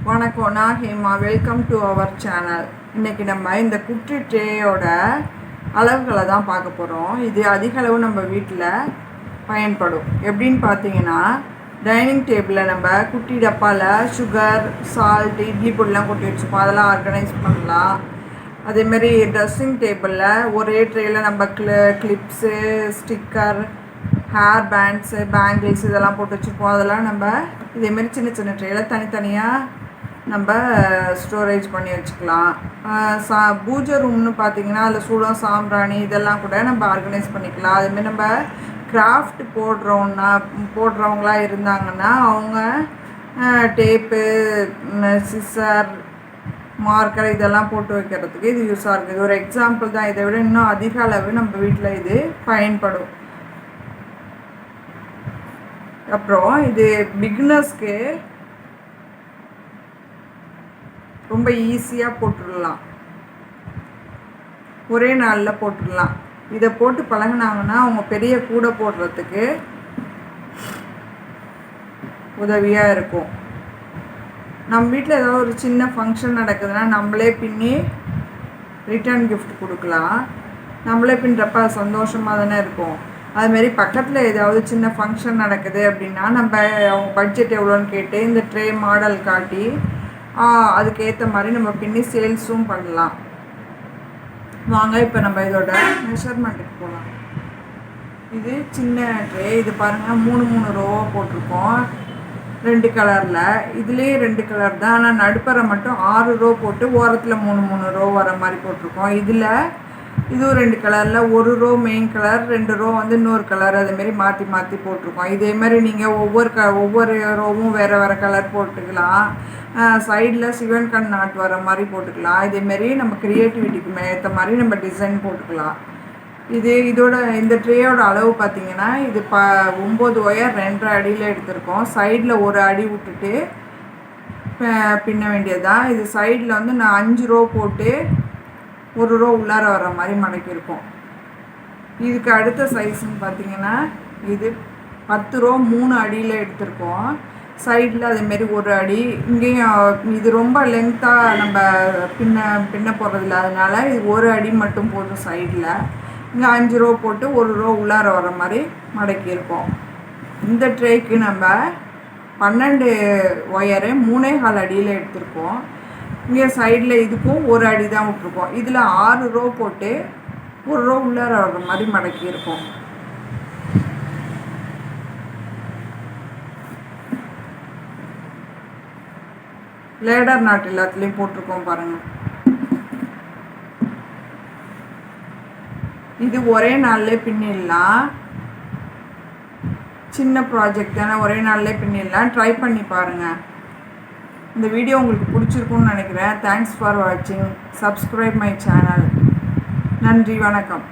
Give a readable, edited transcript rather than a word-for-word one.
வணக்கம், நான் Hema. Welcome to our channel. இன்றைக்கி நம்ம இந்த குட்டி ட்ரேயோட அளவுகளை தான் பார்க்க போகிறோம். இது அதிக அளவு நம்ம வீட்டில் பயன்படும். எப்படின்னு பார்த்தீங்கன்னா, டைனிங் டேபிளில் நம்ம குட்டி டப்பாவில் சுகர், சால்ட், இட்லி பொடிலாம் கொட்டி வச்சுப்போம். அதெல்லாம் ஆர்கனைஸ் பண்ணலாம். அதேமாரி ட்ரெஸ்ஸிங் டேபிளில் ஒரே ட்ரேயில் நம்ம clips, sticker, hair bands, bangles இதெல்லாம் போட்டு வச்சுருப்போம். அதெல்லாம் நம்ம இதேமாரி சின்ன சின்ன ட்ரேயில் தனித்தனியாக நம்ம ஸ்டோரேஜ் பண்ணி வச்சுக்கலாம். பூஜை ரூம்னு பார்த்திங்கன்னா அதில் சூடம், சாம்பிராணி இதெல்லாம் கூட நம்ம ஆர்கனைஸ் பண்ணிக்கலாம். அதுமாரி நம்ம கிராஃப்ட் போடுறவங்களா இருந்தாங்கன்னா அவங்க டேப்பு, சிசர், மார்க்கர் இதெல்லாம் போட்டு வைக்கிறதுக்கு இது யூஸாக இருக்குது. இது ஒரு எக்ஸாம்பிள் தான். இதை விட இன்னும் அதிக அளவு நம்ம வீட்டில் இது பயன்படும். அப்புறம் இது பிகினர்ஸ்க்கு ரொம்ப ஈஸியாக போட்டுடலாம். ஒரே நாளில் போட்டுடலாம். இதை போட்டு பழகினாங்கன்னா அவங்க பெரிய கூடை போடுறதுக்கு உதவியாக இருக்கும். நம்ம வீட்டில் ஏதாவது ஒரு சின்ன ஃபங்க்ஷன் நடக்குதுன்னா நம்மளே பின்னி ரிட்டர்ன் கிஃப்ட் கொடுக்கலாம். நம்மளே பின்னுறப்ப சந்தோஷமாக தானே இருக்கும். அதுமாரி பக்கத்தில் ஏதாவது சின்ன ஃபங்க்ஷன் நடக்குது அப்படின்னா நம்ம அவங்க பட்ஜெட் எவ்வளோன்னு கேட்டு இந்த ட்ரே மாடல் காட்டி அதுக்கேற்ற மாதிரி நம்ம பின்னி சேல்ஸும் பண்ணலாம். வாங்க இப்போ நம்ம இதோட மெஷர்மெண்ட்டுக்கு போகலாம். இது சின்ன ட்ரே. இது பாருங்கள், 3 ரோவாக போட்டிருக்கோம் 2 கலரில். இதுலேயே 2 கலர் தான், ஆனால் நடுப்பறை மட்டும் 6 ரோ போட்டு ஓரத்தில் 3 ரோ வர மாதிரி போட்டிருக்கோம். இதுவும் 2 கலரில், 1 ரோ மெயின் கலர், 2 ரோ வந்து இன்னொரு கலர், அதுமாரி மாற்றி மாற்றி போட்டிருக்கோம். இதேமாதிரி நீங்கள் ஒவ்வொரு ரோவும் வேறு கலர் போட்டுக்கலாம். சைடில் சிவன் கண் நாட்டு வர மாதிரி போட்டுக்கலாம். இதேமாரி நம்ம க்ரியேட்டிவிட்டிக்கு ஏற்ற மாதிரி நம்ம டிசைன் போட்டுக்கலாம். இந்த ட்ரேயோட அளவு பார்த்திங்கன்னா இது 9 ஒயர் 2.5 அடியில் எடுத்திருக்கோம். சைடில் 1 அடி விட்டுட்டு பின்ன வேண்டியதுதான். இது சைடில் வந்து நான் 5 ரோ போட்டு 1 ரோ உள்ளார வர மாதிரி மடக்கியிருக்கோம். இதுக்கு அடுத்த சைஸ்ன்னு பார்த்திங்கன்னா இது 10 ரோ 3 அடியில் எடுத்திருக்கோம். சைடில் அதேமாரி 1 அடி. இங்கேயும் இது ரொம்ப லென்த்தாக நம்ம பின்ன போடுறதில்ல, அதனால் இது 1 அடி மட்டும் போதும். சைடில் இங்கே 5 ரோ போட்டு 1 ரோ உள்ளார வர மாதிரி மடக்கியிருக்கோம். இந்த ட்ரேக்கு நம்ம 12 ஒயரு 3.25 அடியில் எடுத்திருக்கோம். இங்கே சைடில் இதுக்கும் 1 அடி தான் விட்டுருக்கோம். இதில் 6 ரோ போட்டு 1 ரோ உள்ளார வர மாதிரி மடக்கியிருக்கோம். லேடர் நாட் எல்லாத்துலேயும் போட்டிருக்கோம் பாருங்கள். இது ஒரே நாள்லேயே பின்னிடலாம். சின்ன ப்ராஜெக்ட் தானே, ஒரே நாள்லேயே பின்னிடலாம். ட்ரை பண்ணி பாருங்கள். இந்த வீடியோ உங்களுக்கு பிடிச்சிருக்குன்னு நினைக்கிறேன். தேங்க்ஸ் ஃபார் வாட்சிங். Subscribe my channel. நன்றி, வணக்கம்.